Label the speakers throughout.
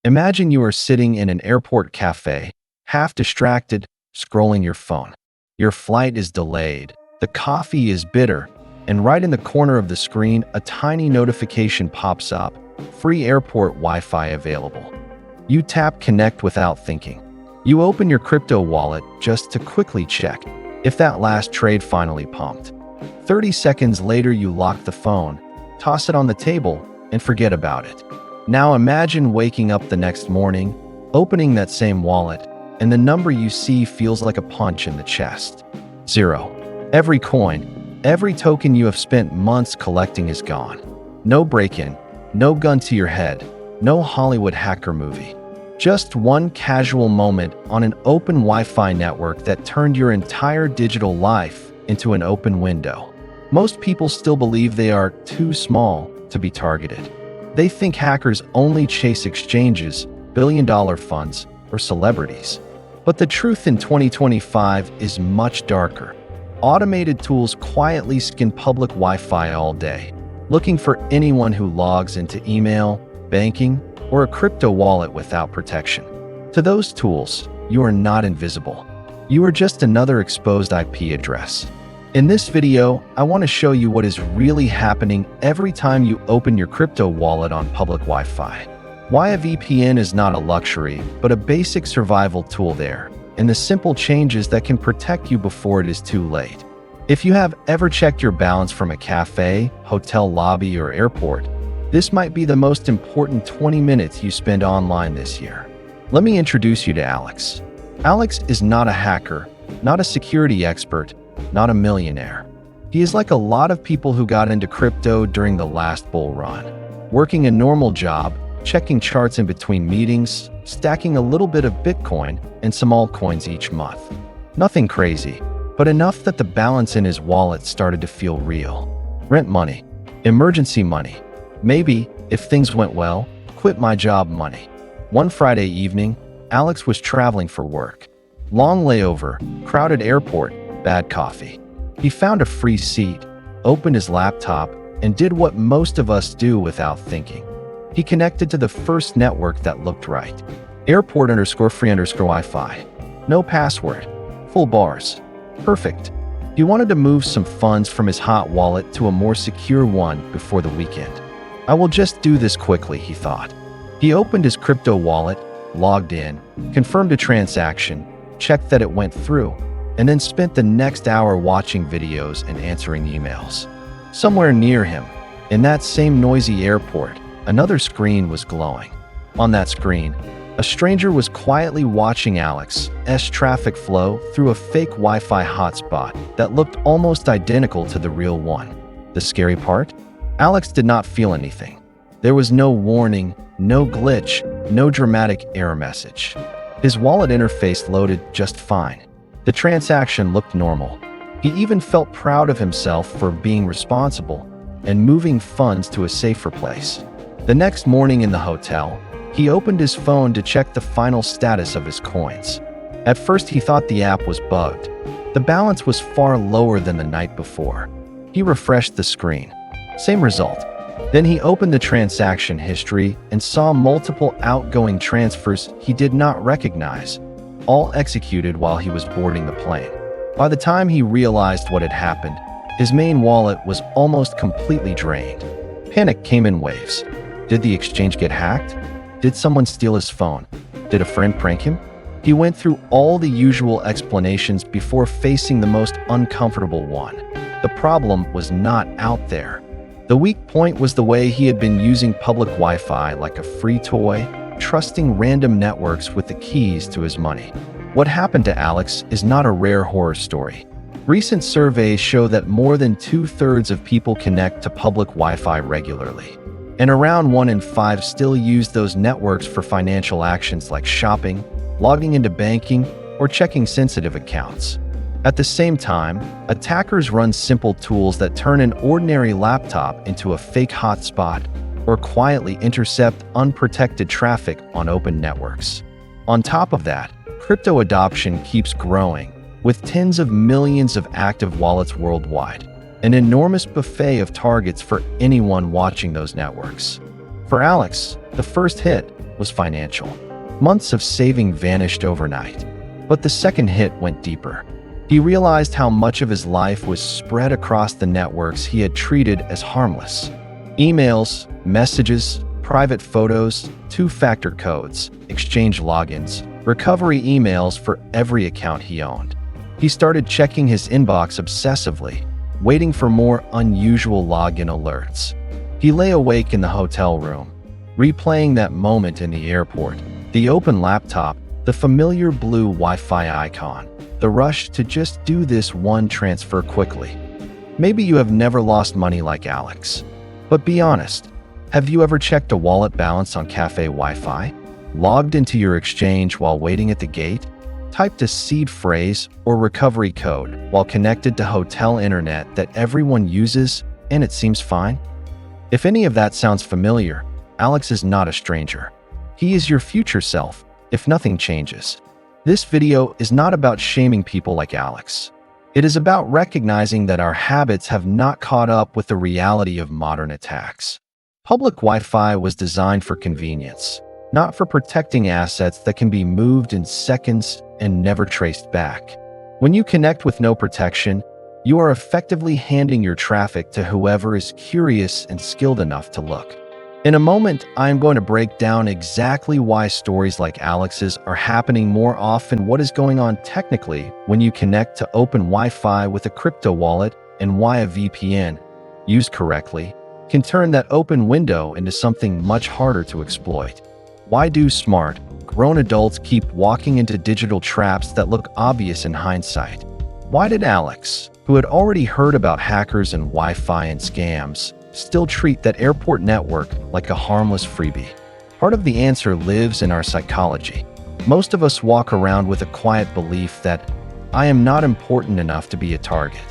Speaker 1: Imagine you are sitting in an airport cafe, half distracted, scrolling your phone. Your flight is delayed, the coffee is bitter, and right in the corner of the screen, a tiny notification pops up: free airport Wi-Fi available. You tap connect without thinking. You open your crypto wallet just to quickly check if that last trade finally pumped. 30 seconds later, you lock the phone, toss it on the table, and forget about it. Now imagine waking up the next morning, opening that same wallet, and the number you see feels like a punch in the chest. Zero. Every coin, every token you have spent months collecting is gone. No break-in, no gun to your head, no Hollywood hacker movie. Just one casual moment on an open Wi-Fi network that turned your entire digital life into an open window. Most people still believe they are too small to be targeted. They think hackers only chase exchanges, billion-dollar funds, or celebrities. But the truth in 2025 is much darker. Automated tools quietly scan public Wi-Fi all day, looking for anyone who logs into email, banking, or a crypto wallet without protection. To those tools, you are not invisible. You are just another exposed IP address. In this video, I want to show you what is really happening every time you open your crypto wallet on public Wi-Fi. Why a VPN is not a luxury, but a basic survival tool there, and the simple changes that can protect you before it is too late. If you have ever checked your balance from a cafe, hotel lobby, or airport, this might be the most important 20 minutes you spend online this year. Let me introduce you to Alex. Alex is not a hacker, not a security expert, not a millionaire. He is like a lot of people who got into crypto during the last bull run, working a normal job, checking charts in between meetings, stacking a little bit of Bitcoin and some altcoins each month. Nothing crazy, but enough that the balance in his wallet started to feel real. Rent money, emergency money, maybe, if things went well, quit my job money. One Friday evening, Alex was traveling for work. Long layover, crowded airport, bad coffee. He found a free seat, opened his laptop, and did what most of us do without thinking. He connected to the first network that looked right. Airport_free_Wi-Fi. No password. Full bars. Perfect. He wanted to move some funds from his hot wallet to a more secure one before the weekend. I will just do this quickly, he thought. He opened his crypto wallet, logged in, confirmed a transaction, checked that it went through, and then spent the next hour watching videos and answering emails. Somewhere near him, in that same noisy airport, another screen was glowing. On that screen, a stranger was quietly watching Alex's traffic flow through a fake Wi-Fi hotspot that looked almost identical to the real one. The scary part? Alex did not feel anything. There was no warning, no glitch, no dramatic error message. His wallet interface loaded just fine. The transaction looked normal. He even felt proud of himself for being responsible and moving funds to a safer place. The next morning in the hotel, he opened his phone to check the final status of his coins. At first, he thought the app was bugged. The balance was far lower than the night before. He refreshed the screen. Same result. Then he opened the transaction history and saw multiple outgoing transfers he did not recognize, all executed while he was boarding the plane. By the time he realized what had happened, his main wallet was almost completely drained. Panic came in waves. Did the exchange get hacked? Did someone steal his phone? Did a friend prank him? He went through all the usual explanations before facing the most uncomfortable one. The problem was not out there. The weak point was the way he had been using public Wi-Fi like a free toy, trusting random networks with the keys to his money. What happened to Alex is not a rare horror story. Recent surveys show that more than 2/3 of people connect to public Wi-Fi regularly, and around 1 in 5 still use those networks for financial actions like shopping, logging into banking, or checking sensitive accounts. At the same time, attackers run simple tools that turn an ordinary laptop into a fake hotspot or quietly intercept unprotected traffic on open networks. On top of that, crypto adoption keeps growing, with tens of millions of active wallets worldwide, an enormous buffet of targets for anyone watching those networks. For Alex, the first hit, was financial. Months of saving vanished overnight. But the second hit went deeper. He realized how much of his life was spread across the networks he had treated as harmless. Emails, messages, private photos, two-factor codes, exchange logins, recovery emails for every account he owned. He started checking his inbox obsessively, waiting for more unusual login alerts. He lay awake in the hotel room, replaying that moment in the airport, the open laptop, the familiar blue Wi-Fi icon, the rush to just do this one transfer quickly. Maybe you have never lost money like Alex. But be honest, have you ever checked a wallet balance on café Wi-Fi? Logged into your exchange while waiting at the gate? Typed a seed phrase or recovery code while connected to hotel internet that everyone uses and it seems fine? If any of that sounds familiar, Alex is not a stranger. He is your future self, if nothing changes. This video is not about shaming people like Alex. It is about recognizing that our habits have not caught up with the reality of modern attacks. Public Wi-Fi was designed for convenience, not for protecting assets that can be moved in seconds and never traced back. When you connect with no protection, you are effectively handing your traffic to whoever is curious and skilled enough to look. In a moment, I am going to break down exactly why stories like Alex's are happening more often, what is going on technically when you connect to open Wi-Fi with a crypto wallet, and why a VPN, used correctly, can turn that open window into something much harder to exploit. Why do smart, grown adults keep walking into digital traps that look obvious in hindsight? Why did Alex, who had already heard about hackers and Wi-Fi and scams, still treat that airport network like a harmless freebie? Part of the answer lives in our psychology. Most of us walk around with a quiet belief that I am not important enough to be a target.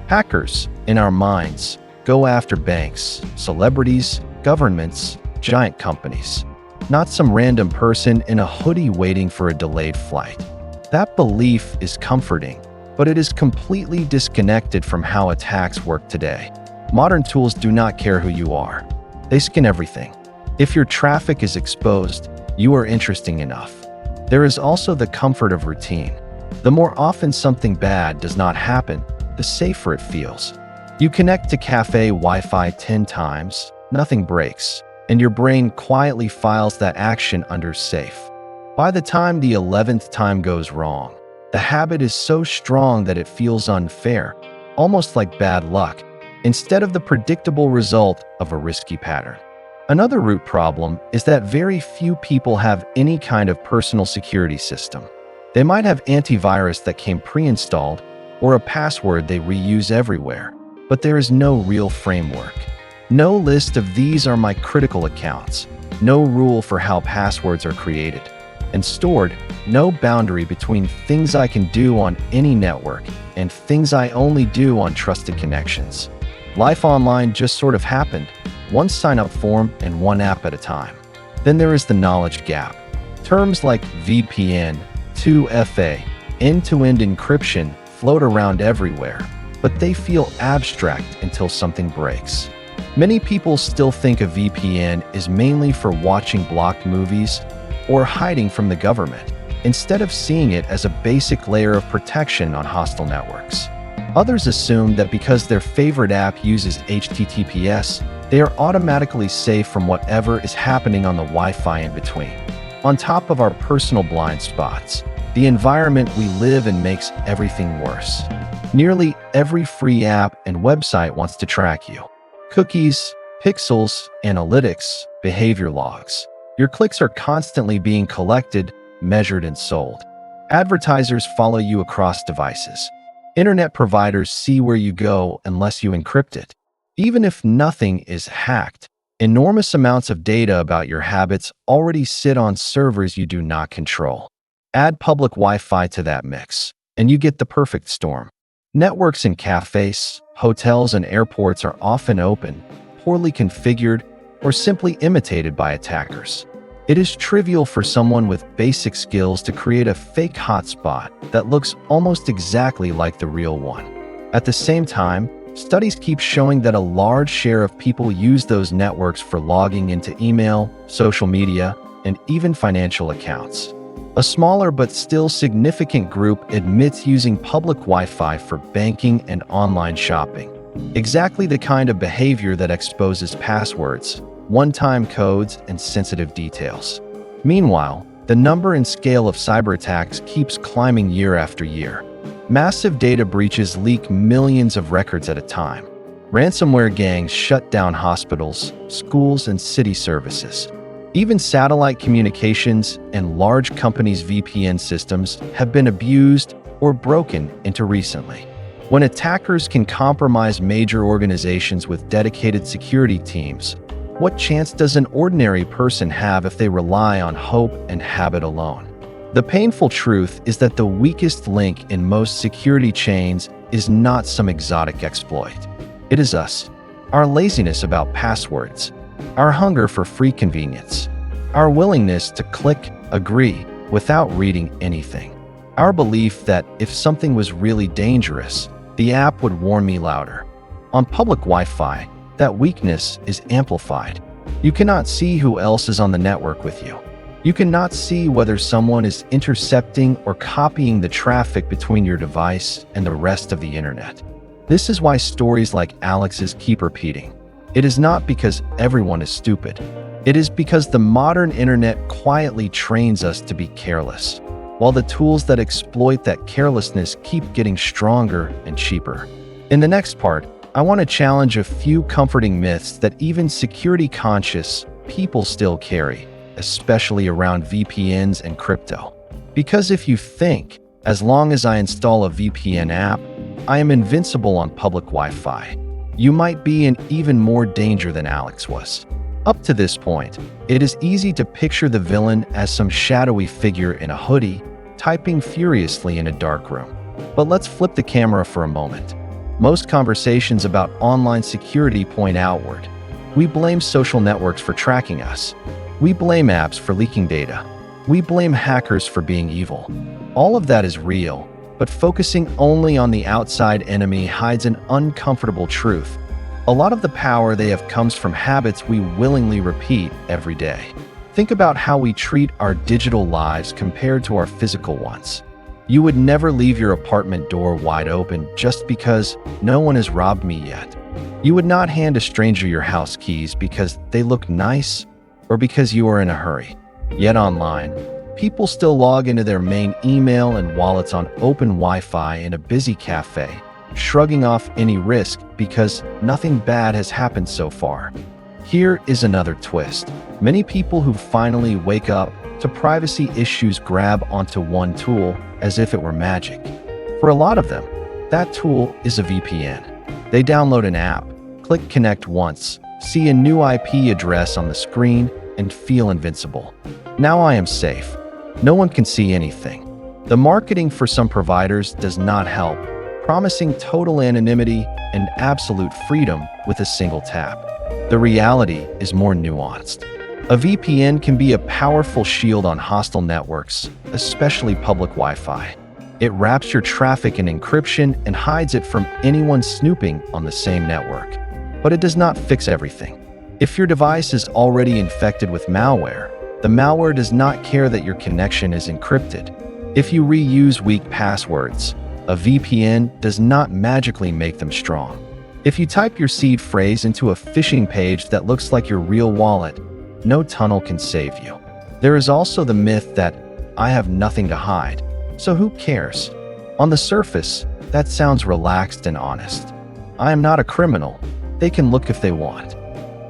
Speaker 1: Hackers, in our minds, go after banks, celebrities, governments, giant companies, not some random person in a hoodie waiting for a delayed flight. That belief is comforting, but it is completely disconnected from how attacks work today. Modern tools do not care who you are. They scan everything. If your traffic is exposed, you are interesting enough. There is also the comfort of routine. The more often something bad does not happen, the safer it feels. You connect to café Wi-Fi 10 times, nothing breaks, and your brain quietly files that action under safe. By the time the 11th time goes wrong, the habit is so strong that it feels unfair, almost like bad luck, instead of the predictable result of a risky pattern. Another root problem is that very few people have any kind of personal security system. They might have antivirus that came pre-installed or a password they reuse everywhere, but there is no real framework. No list of these are my critical accounts, no rule for how passwords are created and stored, no boundary between things I can do on any network and things I only do on trusted connections. Life online just sort of happened, one sign-up form and one app at a time. Then there is the knowledge gap. Terms like VPN, 2FA, end-to-end encryption float around everywhere, but they feel abstract until something breaks. Many people still think a VPN is mainly for watching blocked movies or hiding from the government, instead of seeing it as a basic layer of protection on hostile networks. Others assume that because their favorite app uses HTTPS, they are automatically safe from whatever is happening on the Wi-Fi in between. On top of our personal blind spots, the environment we live in makes everything worse. Nearly every free app and website wants to track you. Cookies, pixels, analytics, behavior logs. Your clicks are constantly being collected, measured, and sold. Advertisers follow you across devices. Internet providers see where you go unless you encrypt it. Even if nothing is hacked, enormous amounts of data about your habits already sit on servers you do not control. Add public Wi-Fi to that mix, and you get the perfect storm. Networks in cafes, hotels, and airports are often open, poorly configured, or simply imitated by attackers. It is trivial for someone with basic skills to create a fake hotspot that looks almost exactly like the real one. At the same time, studies keep showing that a large share of people use those networks for logging into email, social media, and even financial accounts. A smaller but still significant group admits using public Wi-Fi for banking and online shopping. Exactly the kind of behavior that exposes passwords, one-time codes, and sensitive details. Meanwhile, the number and scale of cyber attacks keeps climbing year after year. Massive data breaches leak millions of records at a time. Ransomware gangs shut down hospitals, schools, and city services. Even satellite communications and large companies' VPN systems have been abused or broken into recently. When attackers can compromise major organizations with dedicated security teams, what chance does an ordinary person have if they rely on hope and habit alone? The painful truth is that the weakest link in most security chains is not some exotic exploit. It is us, our laziness about passwords, our hunger for free convenience, our willingness to click agree without reading anything, our belief that if something was really dangerous, the app would warn me louder. On public Wi-Fi, that weakness is amplified. You cannot see who else is on the network with you. You cannot see whether someone is intercepting or copying the traffic between your device and the rest of the internet. This is why stories like Alex's keep repeating. It is not because everyone is stupid. It is because the modern internet quietly trains us to be careless, while the tools that exploit that carelessness keep getting stronger and cheaper. In the next part, I want to challenge a few comforting myths that even security-conscious people still carry, especially around VPNs and crypto. Because if you think, as long as I install a VPN app, I am invincible on public Wi-Fi, you might be in even more danger than Alex was. Up to this point, it is easy to picture the villain as some shadowy figure in a hoodie, typing furiously in a dark room. But let's flip the camera for a moment. Most conversations about online security point outward. We blame social networks for tracking us. We blame apps for leaking data. We blame hackers for being evil. All of that is real, but focusing only on the outside enemy hides an uncomfortable truth. A lot of the power they have comes from habits we willingly repeat every day. Think about how we treat our digital lives compared to our physical ones. You would never leave your apartment door wide open just because no one has robbed me yet. You would not hand a stranger your house keys because they look nice or because you are in a hurry. Yet online, people still log into their main email and wallets on open Wi-Fi in a busy cafe, shrugging off any risk because nothing bad has happened so far. Here is another twist. Many people who finally wake up to privacy issues grab onto one tool as if it were magic. For a lot of them, that tool is a VPN. They download an app, click connect once, see a new IP address on the screen, and feel invincible. Now I am safe. No one can see anything. The marketing for some providers does not help, promising total anonymity and absolute freedom with a single tap. The reality is more nuanced. A VPN can be a powerful shield on hostile networks, especially public Wi-Fi. It wraps your traffic in encryption and hides it from anyone snooping on the same network. But it does not fix everything. If your device is already infected with malware, the malware does not care that your connection is encrypted. If you reuse weak passwords, a VPN does not magically make them strong. If you type your seed phrase into a phishing page that looks like your real wallet, no tunnel can save you. There is also the myth that I have nothing to hide, so who cares? On the surface, that sounds relaxed and honest. I am not a criminal. They can look if they want.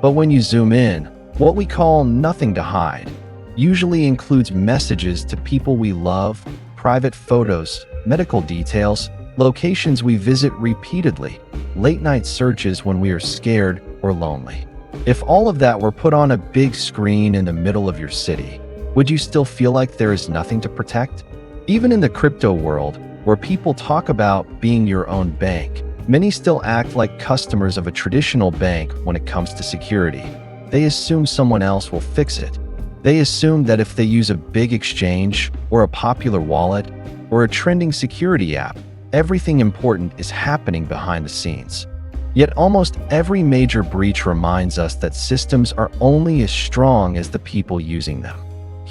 Speaker 1: But when you zoom in, what we call nothing to hide usually includes messages to people we love, private photos, medical details, locations we visit repeatedly, late-night searches when we are scared or lonely. If all of that were put on a big screen in the middle of your city, would you still feel like there is nothing to protect? Even in the crypto world, where people talk about being your own bank, many still act like customers of a traditional bank when it comes to security. They assume someone else will fix it. They assume that if they use a big exchange or a popular wallet or a trending security app, everything important is happening behind the scenes. Yet almost every major breach reminds us that systems are only as strong as the people using them.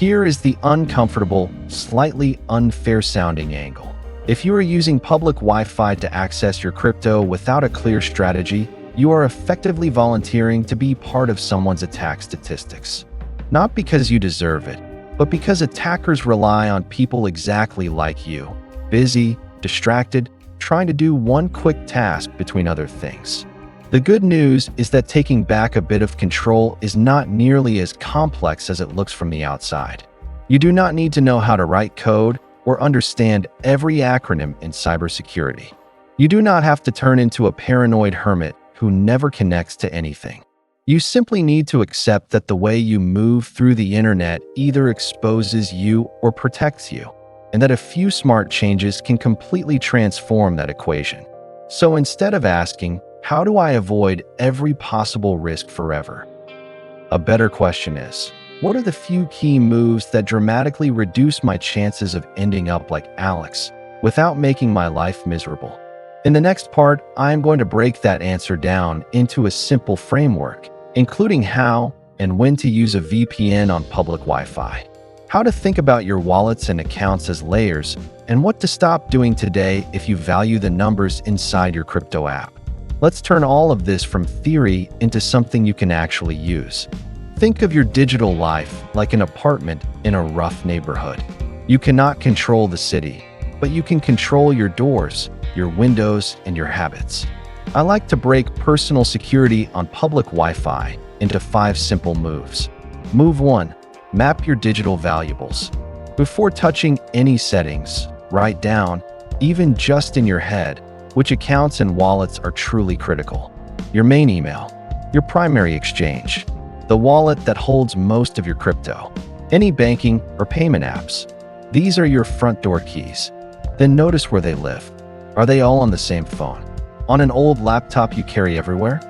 Speaker 1: Here is the uncomfortable, slightly unfair-sounding angle. If you are using public Wi-Fi to access your crypto without a clear strategy, you are effectively volunteering to be part of someone's attack statistics. Not because you deserve it, but because attackers rely on people exactly like you, busy, distracted, trying to do one quick task between other things. The good news is that taking back a bit of control is not nearly as complex as it looks from the outside. You do not need to know how to write code or understand every acronym in cybersecurity. You do not have to turn into a paranoid hermit who never connects to anything. You simply need to accept that the way you move through the internet either exposes you or protects you, and that a few smart changes can completely transform that equation. So instead of asking, how do I avoid every possible risk forever? A better question is, what are the few key moves that dramatically reduce my chances of ending up like Alex without making my life miserable? In the next part, I am going to break that answer down into a simple framework, including how and when to use a VPN on public Wi-Fi, how to think about your wallets and accounts as layers, and what to stop doing today if you value the numbers inside your crypto app. Let's turn all of this from theory into something you can actually use. Think of your digital life like an apartment in a rough neighborhood. You cannot control the city, but you can control your doors, your windows, and your habits. I like to break personal security on public Wi-Fi into 5 simple moves. Move 1. Map your digital valuables. Before touching any settings, write down, even just in your head, which accounts and wallets are truly critical. Your main email, your primary exchange, the wallet that holds most of your crypto, any banking or payment apps. These are your front door keys. Then notice where they live. Are they all on the same phone? On an old laptop you carry everywhere?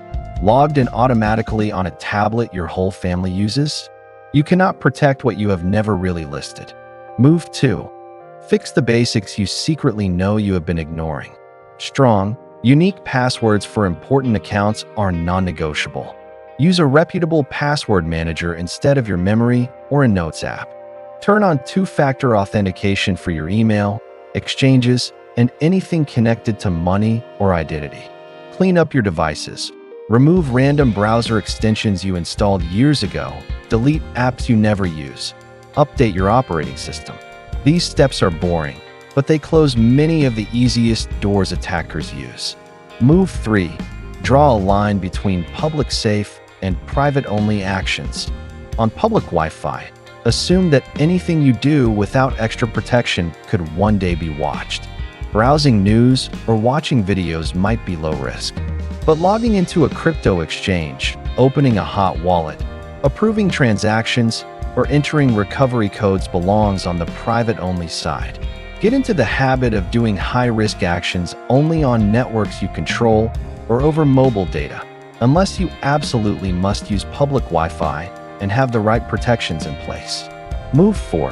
Speaker 1: Logged in automatically on a tablet your whole family uses? You cannot protect what you have never really listed. Move 2. Fix the basics you secretly know you have been ignoring. Strong, unique passwords for important accounts are non-negotiable. Use a reputable password manager instead of your memory or a notes app. Turn on 2-factor authentication for your email, exchanges, and anything connected to money or identity. Clean up your devices. Remove random browser extensions you installed years ago. Delete apps you never use. Update your operating system. These steps are boring, but they close many of the easiest doors attackers use. Move 3. Draw a line between public safe and private-only actions. On public Wi-Fi, assume that anything you do without extra protection could one day be watched. Browsing news or watching videos might be low risk. But logging into a crypto exchange, opening a hot wallet, approving transactions, or entering recovery codes belongs on the private-only side. Get into the habit of doing high-risk actions only on networks you control or over mobile data, unless you absolutely must use public Wi-Fi and have the right protections in place. Move 4.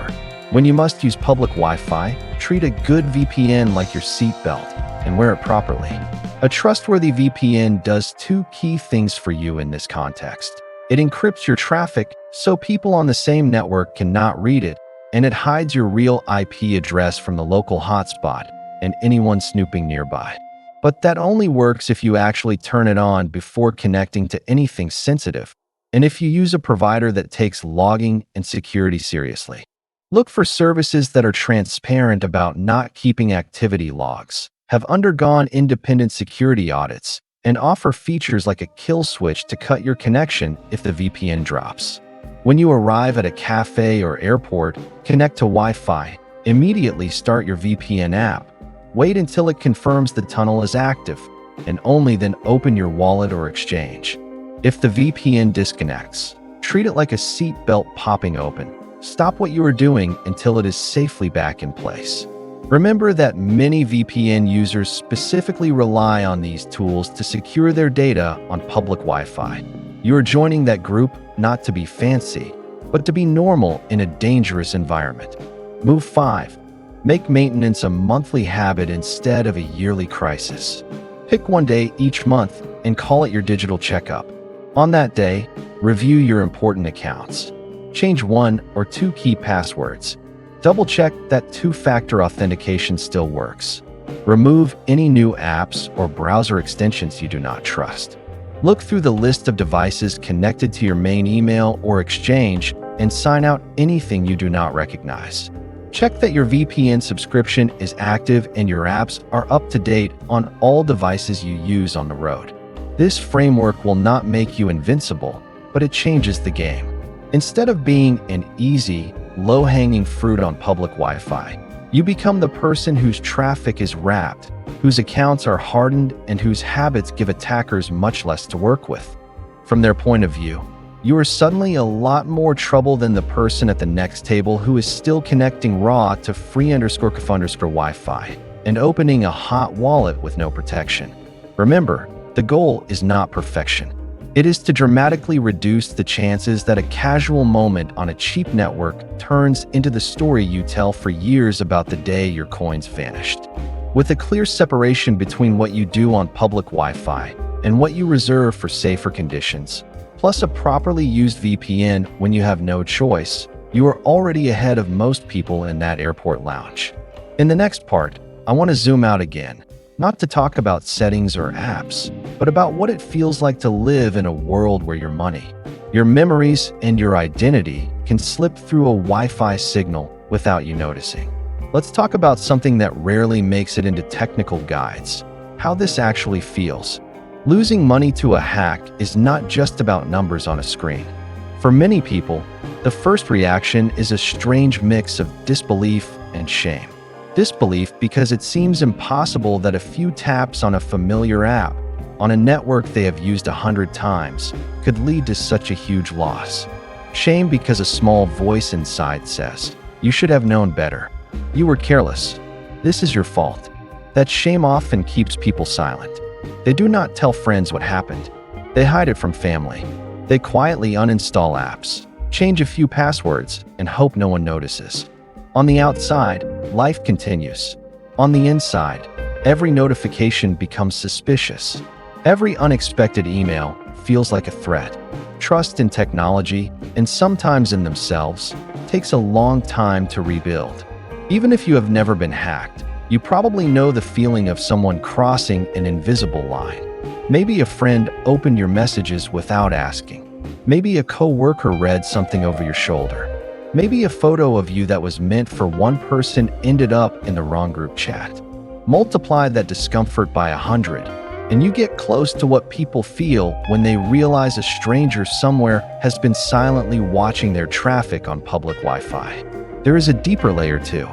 Speaker 1: When you must use public Wi-Fi, treat a good VPN like your seatbelt and wear it properly. A trustworthy VPN does 2 key things for you in this context. It encrypts your traffic so people on the same network cannot read it, and it hides your real IP address from the local hotspot and anyone snooping nearby. But that only works if you actually turn it on before connecting to anything sensitive, and if you use a provider that takes logging and security seriously. Look for services that are transparent about not keeping activity logs, have undergone independent security audits, and offer features like a kill switch to cut your connection if the VPN drops. When you arrive at a cafe or airport, connect to Wi-Fi. Immediately start your VPN app. Wait until it confirms the tunnel is active, and only then open your wallet or exchange. If the VPN disconnects, treat it like a seat belt popping open. Stop what you are doing until it is safely back in place. Remember that many VPN users specifically rely on these tools to secure their data on public Wi-Fi. You are joining that group not to be fancy, but to be normal in a dangerous environment. Move 5. Make maintenance a monthly habit instead of a yearly crisis. Pick one day each month and call it your digital checkup. On that day, review your important accounts. Change 1 or 2 key passwords. Double-check that two-factor authentication still works. Remove any new apps or browser extensions you do not trust. Look through the list of devices connected to your main email or exchange and sign out anything you do not recognize. Check that your VPN subscription is active and your apps are up to date on all devices you use on the road. This framework will not make you invincible, but it changes the game. Instead of being an easy, low-hanging fruit on public Wi-Fi, you become the person whose traffic is wrapped, whose accounts are hardened, and whose habits give attackers much less to work with. From their point of view, you are suddenly a lot more trouble than the person at the next table who is still connecting raw to free_Wi-Fi and opening a hot wallet with no protection. Remember, the goal is not perfection. It is to dramatically reduce the chances that a casual moment on a cheap network turns into the story you tell for years about the day your coins vanished. With a clear separation between what you do on public Wi-Fi and what you reserve for safer conditions, plus a properly used VPN when you have no choice, you are already ahead of most people in that airport lounge. In the next part, I want to zoom out again, not to talk about settings or apps, but about what it feels like to live in a world where your money, your memories, and your identity can slip through a Wi-Fi signal without you noticing. Let's talk about something that rarely makes it into technical guides: how this actually feels. Losing money to a hack is not just about numbers on a screen. For many people, the first reaction is a strange mix of disbelief and shame. Disbelief because it seems impossible that a few taps on a familiar app, on a network they have used 100 times, could lead to such a huge loss. Shame because a small voice inside says, "You should have known better. You were careless. This is your fault." That shame often keeps people silent. They do not tell friends what happened. They hide it from family. They quietly uninstall apps, change a few passwords, and hope no one notices. On the outside, life continues. On the inside, every notification becomes suspicious. Every unexpected email feels like a threat. Trust in technology, and sometimes in themselves, takes a long time to rebuild. Even if you have never been hacked, you probably know the feeling of someone crossing an invisible line. Maybe a friend opened your messages without asking. Maybe a coworker read something over your shoulder. Maybe a photo of you that was meant for one person ended up in the wrong group chat. Multiply that discomfort by 100, and you get close to what people feel when they realize a stranger somewhere has been silently watching their traffic on public Wi-Fi. There is a deeper layer too.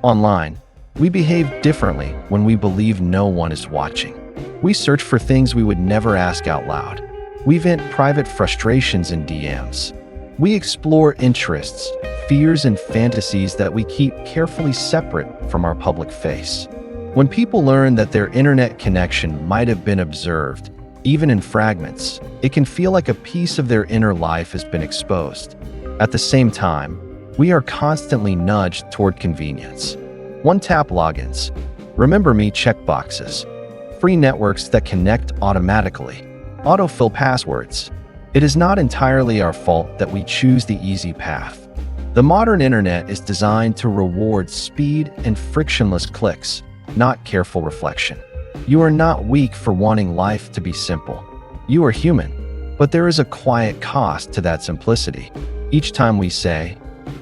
Speaker 1: Online, we behave differently when we believe no one is watching. We search for things we would never ask out loud. We vent private frustrations in DMs. We explore interests, fears, and fantasies that we keep carefully separate from our public face. When people learn that their internet connection might have been observed, even in fragments, it can feel like a piece of their inner life has been exposed. At the same time, we are constantly nudged toward convenience. One-tap logins, remember me checkboxes, free networks that connect automatically, autofill passwords. It is not entirely our fault that we choose the easy path. The modern internet is designed to reward speed and frictionless clicks, not careful reflection. You are not weak for wanting life to be simple. You are human, but there is a quiet cost to that simplicity. Each time we say,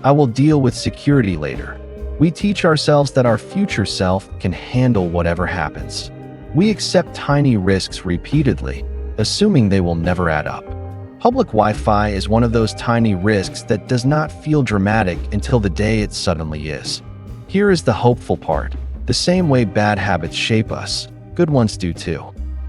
Speaker 1: "I will deal with security later," we teach ourselves that our future self can handle whatever happens. We accept tiny risks repeatedly, assuming they will never add up. Public Wi-Fi is one of those tiny risks that does not feel dramatic until the day it suddenly is. Here is the hopeful part. The same way bad habits shape us, good ones do too.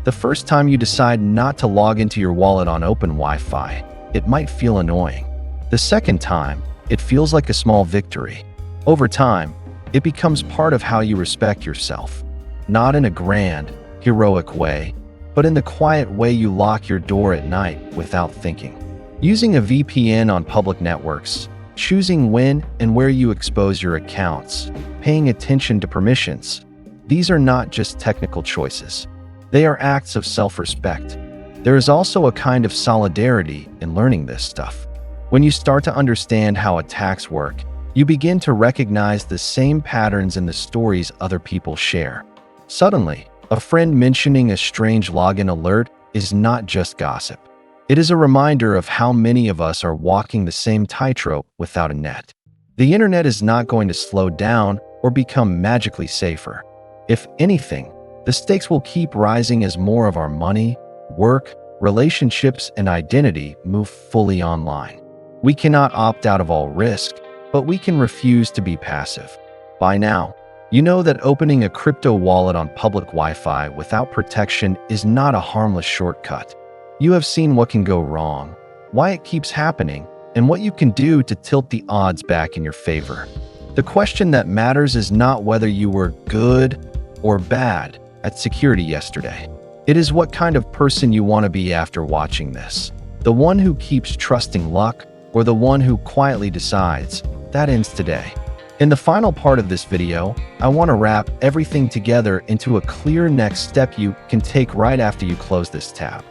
Speaker 1: The first time you decide not to log into your wallet on open Wi-Fi, it might feel annoying. The second time, it feels like a small victory. Over time, it becomes part of how you respect yourself. Not in a grand, heroic way, but in the quiet way you lock your door at night without thinking. Using a VPN on public networks, choosing when and where you expose your accounts, paying attention to permissions. These are not just technical choices. They are acts of self-respect. There is also a kind of solidarity in learning this stuff. When you start to understand how attacks work, you begin to recognize the same patterns in the stories other people share. Suddenly, a friend mentioning a strange login alert is not just gossip. It is a reminder of how many of us are walking the same tightrope without a net. The internet is not going to slow down or become magically safer. If anything, the stakes will keep rising as more of our money, work, relationships, and identity move fully online. We cannot opt out of all risk, but we can refuse to be passive. By now, you know that opening a crypto wallet on public Wi-Fi without protection is not a harmless shortcut. You have seen what can go wrong, why it keeps happening, and what you can do to tilt the odds back in your favor. The question that matters is not whether you were good or bad at security yesterday. It is what kind of person you want to be after watching this. The one who keeps trusting luck, or the one who quietly decides, that ends today. In the final part of this video, I want to wrap everything together into a clear next step you can take right after you close this tab,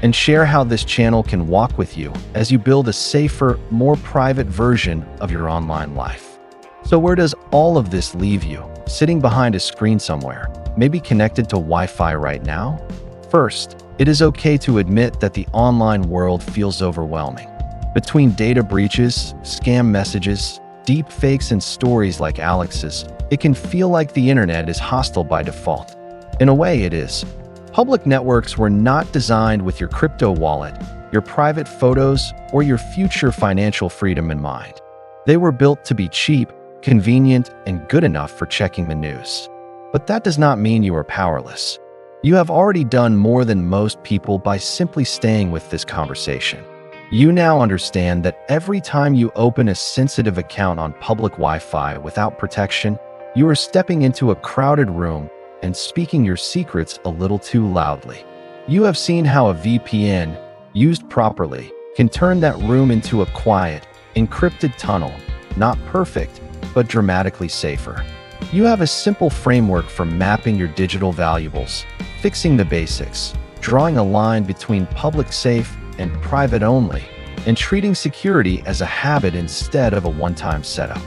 Speaker 1: and share how this channel can walk with you as you build a safer, more private version of your online life. So where does all of this leave you? Sitting behind a screen somewhere, maybe connected to Wi-Fi right now? First, it is okay to admit that the online world feels overwhelming. Between data breaches, scam messages, deep fakes, and stories like Alex's, it can feel like the internet is hostile by default. In a way, it is. Public networks were not designed with your crypto wallet, your private photos, or your future financial freedom in mind. They were built to be cheap, convenient, and good enough for checking the news. But that does not mean you are powerless. You have already done more than most people by simply staying with this conversation. You now understand that every time you open a sensitive account on public Wi-Fi without protection, you are stepping into a crowded room and speaking your secrets a little too loudly. You have seen how a VPN, used properly, can turn that room into a quiet, encrypted tunnel, not perfect, but dramatically safer. You have a simple framework for mapping your digital valuables, fixing the basics, drawing a line between public safe and private only, and treating security as a habit instead of a one-time setup.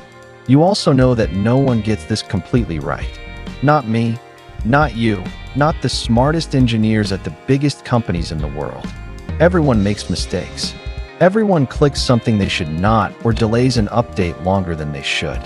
Speaker 1: You also know that no one gets this completely right. Not me, not you, not the smartest engineers at the biggest companies in the world. Everyone makes mistakes. Everyone clicks something they should not or delays an update longer than they should.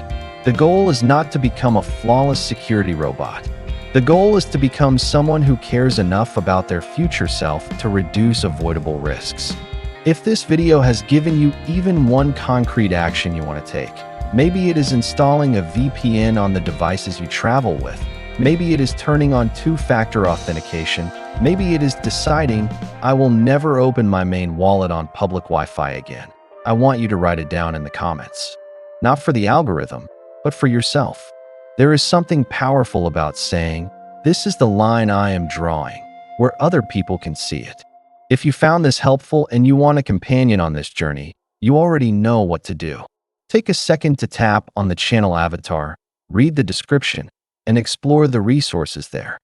Speaker 1: The goal is not to become a flawless security robot. The goal is to become someone who cares enough about their future self to reduce avoidable risks. If this video has given you even one concrete action you want to take, maybe it is installing a VPN on the devices you travel with. Maybe it is turning on two-factor authentication. Maybe it is deciding, I will never open my main wallet on public Wi-Fi again. I want you to write it down in the comments. Not for the algorithm, but for yourself. There is something powerful about saying, this is the line I am drawing, where other people can see it. If you found this helpful and you want a companion on this journey, you already know what to do. Take a second to tap on the channel avatar, read the description, and explore the resources there.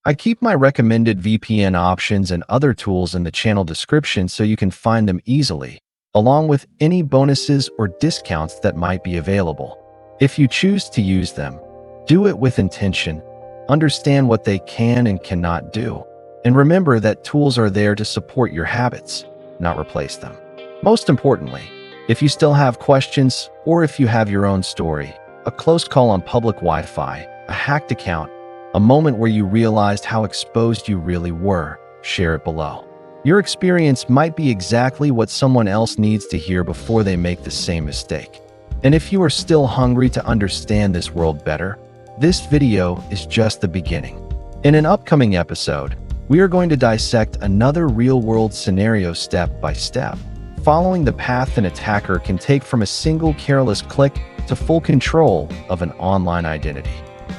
Speaker 1: I keep my recommended VPN options and other tools in the channel description so you can find them easily, along with any bonuses or discounts that might be available. If you choose to use them, do it with intention, understand what they can and cannot do, and remember that tools are there to support your habits, not replace them. Most importantly, if you still have questions or if you have your own story, a close call on public Wi-Fi, a hacked account, a moment where you realized how exposed you really were, share it below. Your experience might be exactly what someone else needs to hear before they make the same mistake. And if you are still hungry to understand this world better, this video is just the beginning. In an upcoming episode, we are going to dissect another real-world scenario step by step, following the path an attacker can take from a single careless click to full control of an online identity.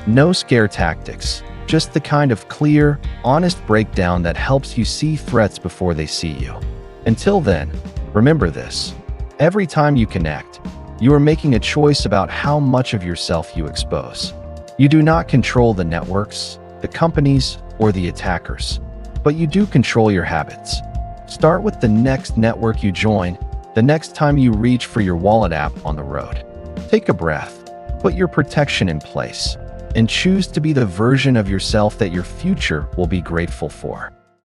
Speaker 1: No scare tactics, just the kind of clear, honest breakdown that helps you see threats before they see you. Until then, remember this: every time you connect, you are making a choice about how much of yourself you expose. You do not control the networks, the companies, or the attackers, but you do control your habits. Start with the next network you join, The next time you reach for your wallet app on the road, take a breath, put your protection in place, and choose to be the version of yourself that your future will be grateful for.